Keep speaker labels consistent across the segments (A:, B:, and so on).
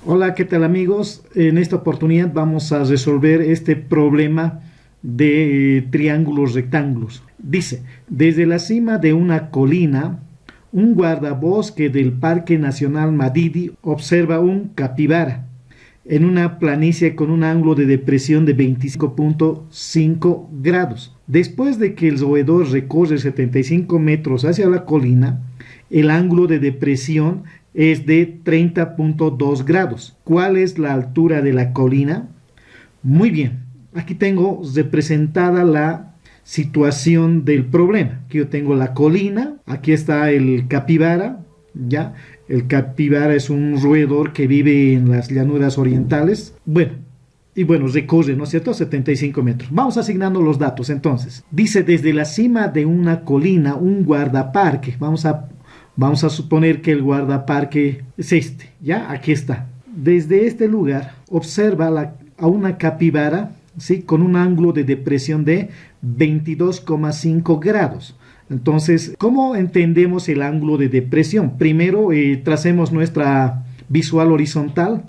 A: Hola, ¿qué tal amigos? En esta oportunidad vamos a resolver este problema de triángulos rectángulos. Dice, desde la cima de una colina, un guardabosque del Parque Nacional Madidi observa un capibara en una planicie con un ángulo de depresión de 25.5 grados. Después de que el roedor recorre 75 metros hacia la colina, el ángulo de depresión es de 30.2 grados. ¿Cuál es la altura de la colina? Muy bien, aquí tengo representada la situación del problema. Aquí yo tengo la colina, aquí está el capibara, ¿ya? El capibara es un roedor que vive en las llanuras orientales. Bueno, recorre, ¿no es cierto?, 75 metros. Vamos asignando los datos entonces. Dice, desde la cima de una colina, un guardaparque. Vamos a suponer que el guardaparque es este, ¿ya? Aquí está. Desde este lugar observa a una capibara, ¿sí?, con un ángulo de depresión de 22,5 grados. Entonces, ¿cómo entendemos el ángulo de depresión? Primero, tracemos nuestra visual horizontal.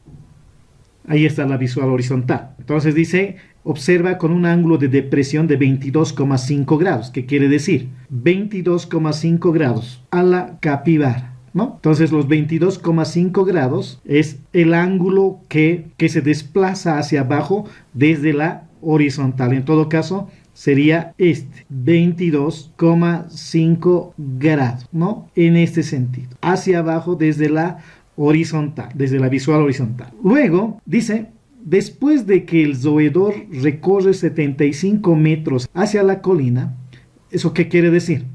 A: Ahí está la visual horizontal. Entonces dice, observa con un ángulo de depresión de 22,5 grados. ¿Qué quiere decir? 22,5 grados a la capibara, ¿no? Entonces los 22,5 grados es el ángulo que se desplaza hacia abajo desde la horizontal. En todo caso, sería este, 22,5 grados, ¿no? En este sentido, hacia abajo desde la horizontal, desde la visual horizontal. Luego, dice, después de que el roedor recorre 75 metros hacia la colina, ¿eso qué quiere decir?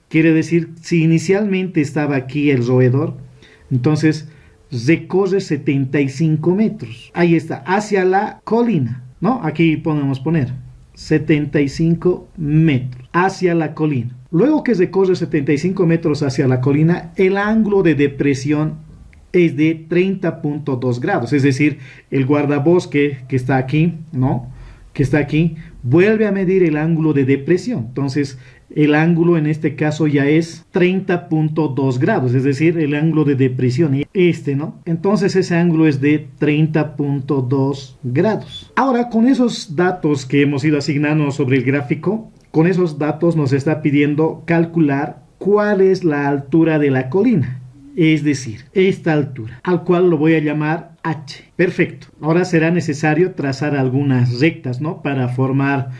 A: Quiere decir, si inicialmente estaba aquí el roedor, entonces recorre 75 metros. Ahí está, hacia la colina, ¿no? Aquí podemos poner 75 metros hacia la colina. Luego que recorre 75 metros hacia la colina, el ángulo de depresión es de 30.2 grados, es decir, el guardabosque que está aquí, ¿no?, que está aquí, vuelve a medir el ángulo de depresión. Entonces, el ángulo en este caso ya es 30.2 grados, es decir, el ángulo de depresión, este, ¿no? Entonces, ese ángulo es de 30.2 grados. Ahora, con esos datos que hemos ido asignando sobre el gráfico, con esos datos nos está pidiendo calcular cuál es la altura de la colina. Es decir, esta altura, al cual lo voy a llamar H. Perfecto. Ahora será necesario trazar algunas rectas, ¿no?, para formar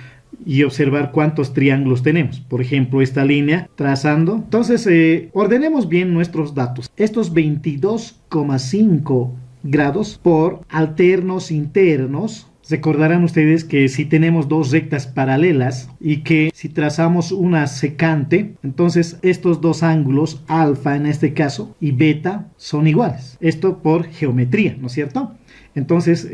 A: y observar cuántos triángulos tenemos. Por ejemplo, esta línea trazando. Entonces, ordenemos bien nuestros datos. Estos 22,5 grados por alternos internos. Recordarán ustedes que si tenemos dos rectas paralelas y que si trazamos una secante, entonces estos dos ángulos, alfa en este caso y beta, son iguales. Esto por geometría, ¿no es cierto? Entonces,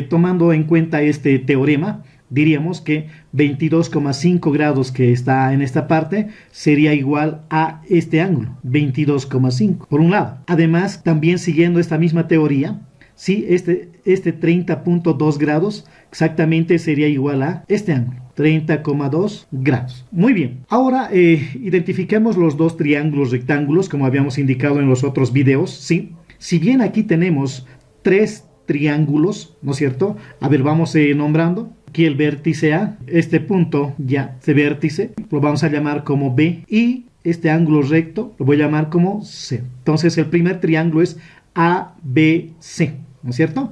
A: tomando en cuenta este teorema, diríamos que 22,5 grados que está en esta parte sería igual a este ángulo, 22,5, por un lado. Además, también siguiendo esta misma teoría, sí, este 30.2 grados exactamente sería igual a este ángulo, 30,2 grados. Muy bien, ahora identifiquemos los dos triángulos rectángulos como habíamos indicado en los otros videos, ¿sí? Si bien aquí tenemos tres triángulos, ¿no es cierto? A ver, vamos nombrando. Aquí el vértice A, este punto ya, este vértice, lo vamos a llamar como B, y este ángulo recto lo voy a llamar como C. Entonces el primer triángulo es ABC, ¿no es cierto?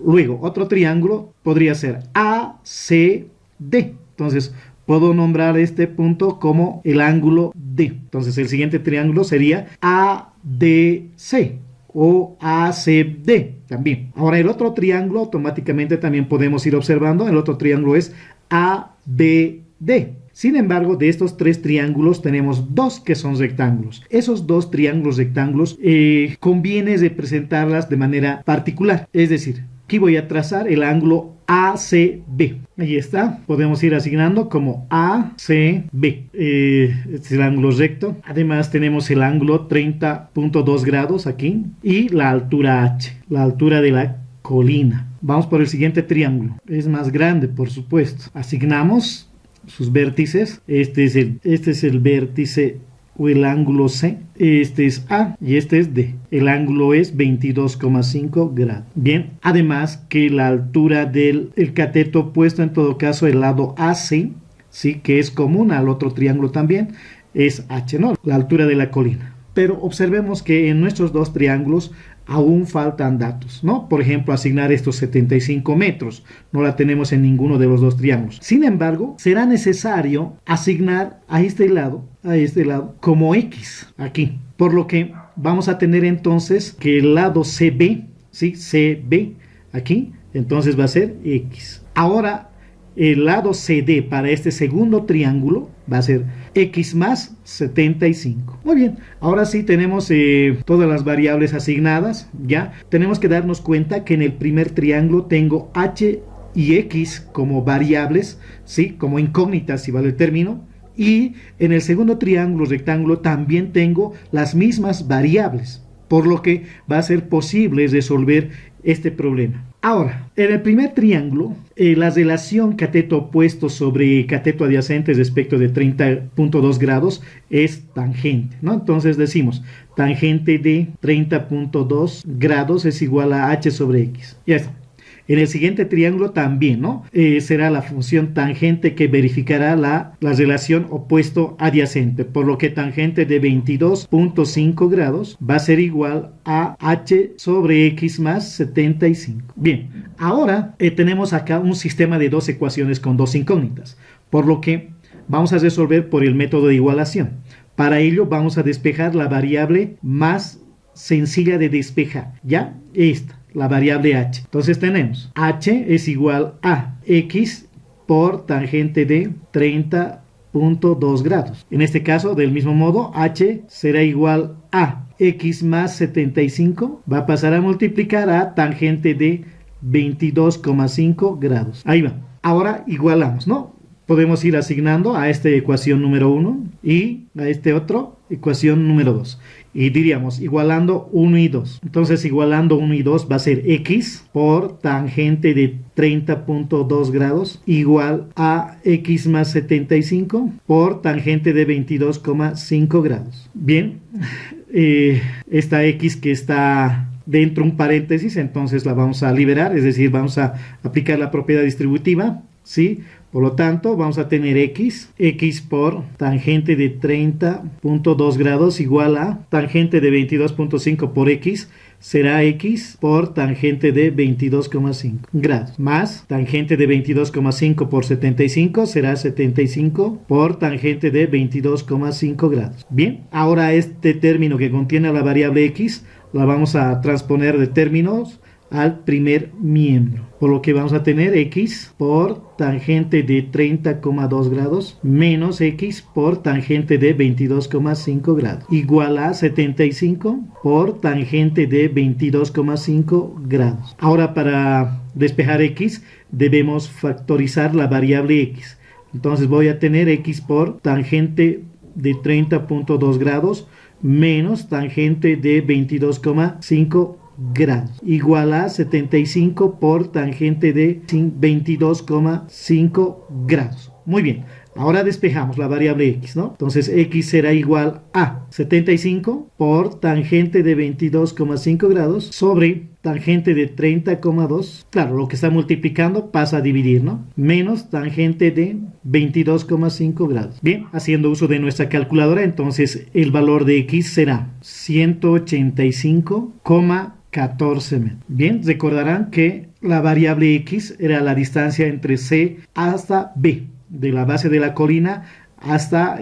A: Luego, otro triángulo podría ser ACD. Entonces, puedo nombrar este punto como el ángulo D. Entonces, el siguiente triángulo sería ADC o ACD también. Ahora, el otro triángulo automáticamente también podemos ir observando. El otro triángulo es ABD. Sin embargo, de estos tres triángulos tenemos dos que son rectángulos. Esos dos triángulos rectángulos conviene representarlas de manera particular. Es decir, aquí voy a trazar el ángulo ACB. Ahí está. Podemos ir asignando como ACB. Este es el ángulo recto. Además tenemos el ángulo 30.2 grados aquí. Y la altura H, la altura de la colina. Vamos por el siguiente triángulo. Es más grande, por supuesto. Asignamos sus vértices. Este es el vértice o el ángulo C. Este es A y este es D. El ángulo es 22,5 grados. Bien, además que la altura del cateto opuesto, en todo caso el lado AC, ¿sí? Que es común al otro triángulo también, es H, ¿no? La altura de la colina. Pero observemos que en nuestros dos triángulos aún faltan datos, ¿no? Por ejemplo, asignar estos 75 metros. No la tenemos en ninguno de los dos triángulos. Sin embargo, será necesario asignar a este lado, como X, aquí. Por lo que vamos a tener entonces que el lado CB, ¿sí? CB, aquí, entonces va a ser X. Ahora, el lado CD para este segundo triángulo va a ser X más 75. Muy bien, ahora sí tenemos todas las variables asignadas. Ya tenemos que darnos cuenta que en el primer triángulo tengo H y X como variables, ¿sí? Como incógnitas, si vale el término. Y en el segundo triángulo rectángulo también tengo las mismas variables, por lo que va a ser posible resolver este problema. Ahora, en el primer triángulo, la relación cateto opuesto sobre cateto adyacente respecto de 30.2 grados es tangente, ¿no? Entonces decimos, tangente de 30.2 grados es igual a H sobre X. Ya está. En el siguiente triángulo también, ¿no? Será la función tangente que verificará la relación opuesto adyacente, por lo que tangente de 22.5 grados va a ser igual a H sobre X más 75. Bien, ahora tenemos acá un sistema de dos ecuaciones con dos incógnitas, por lo que vamos a resolver por el método de igualación. Para ello vamos a despejar la variable más sencilla de despejar, ¿ya? Esta, la variable h. Entonces tenemos h es igual a x por tangente de 30.2 grados. En este caso, del mismo modo, h será igual a x más 75. Va a pasar a multiplicar a tangente de 22,5 grados. Ahí va. Ahora igualamos, ¿no? Podemos ir asignando a esta ecuación número 1 y a este otro ecuación número 2. Y diríamos igualando 1 y 2. Entonces igualando 1 y 2 va a ser x por tangente de 30.2 grados igual a x más 75 por tangente de 22,5 grados. Bien, esta x que está dentro de un paréntesis, entonces la vamos a liberar, es decir, vamos a aplicar la propiedad distributiva, ¿sí? Por lo tanto, vamos a tener x por tangente de 30.2 grados igual a tangente de 22.5 por x, será x por tangente de 22,5 grados, más tangente de 22,5 por 75 será 75 por tangente de 22,5 grados. Bien, ahora este término que contiene la variable x, la vamos a transponer de términos al primer miembro, por lo que vamos a tener x por tangente de 30,2 grados menos x por tangente de 22,5 grados igual a 75 por tangente de 22,5 grados. Ahora, para despejar x debemos factorizar la variable x. Entonces voy a tener x por tangente de 30.2 grados menos tangente de 22,5 grados igual a 75 por tangente de 22,5 grados. Muy bien, ahora despejamos la variable x, ¿no? Entonces x será igual a 75 por tangente de 22,5 grados sobre tangente de 30,2. Claro, lo que está multiplicando pasa a dividir, ¿no? Menos tangente de 22,5 grados. Bien, haciendo uso de nuestra calculadora, entonces el valor de x será 185,14 metros. Bien, recordarán que la variable x era la distancia entre C hasta B, de la base de la colina hasta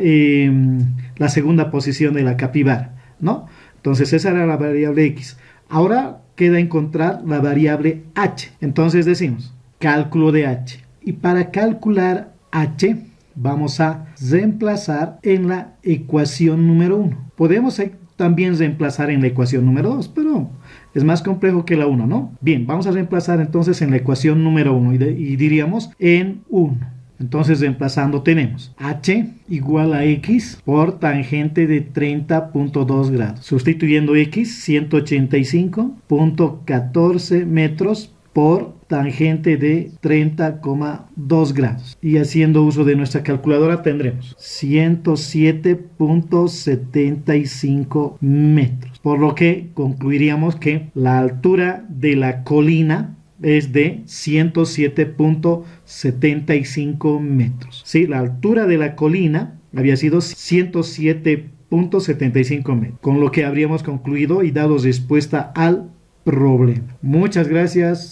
A: la segunda posición de la capibara, ¿no? Entonces esa era la variable x. Ahora queda encontrar la variable h. Entonces decimos cálculo de h. Y para calcular h vamos a reemplazar en la ecuación número 1. Podemos también reemplazar en la ecuación número 2, pero es más complejo que la 1, ¿no? Bien, vamos a reemplazar entonces en la ecuación número 1 y diríamos en 1. Entonces, reemplazando tenemos h igual a x por tangente de 30.2 grados. Sustituyendo x, 185.14 metros por tangente de 30,2 grados. Y haciendo uso de nuestra calculadora tendremos 107.75 metros. Por lo que concluiríamos que la altura de la colina es de 107.75 metros. Sí, la altura de la colina había sido 107.75 metros, con lo que habríamos concluido y dado respuesta al problema. Muchas gracias.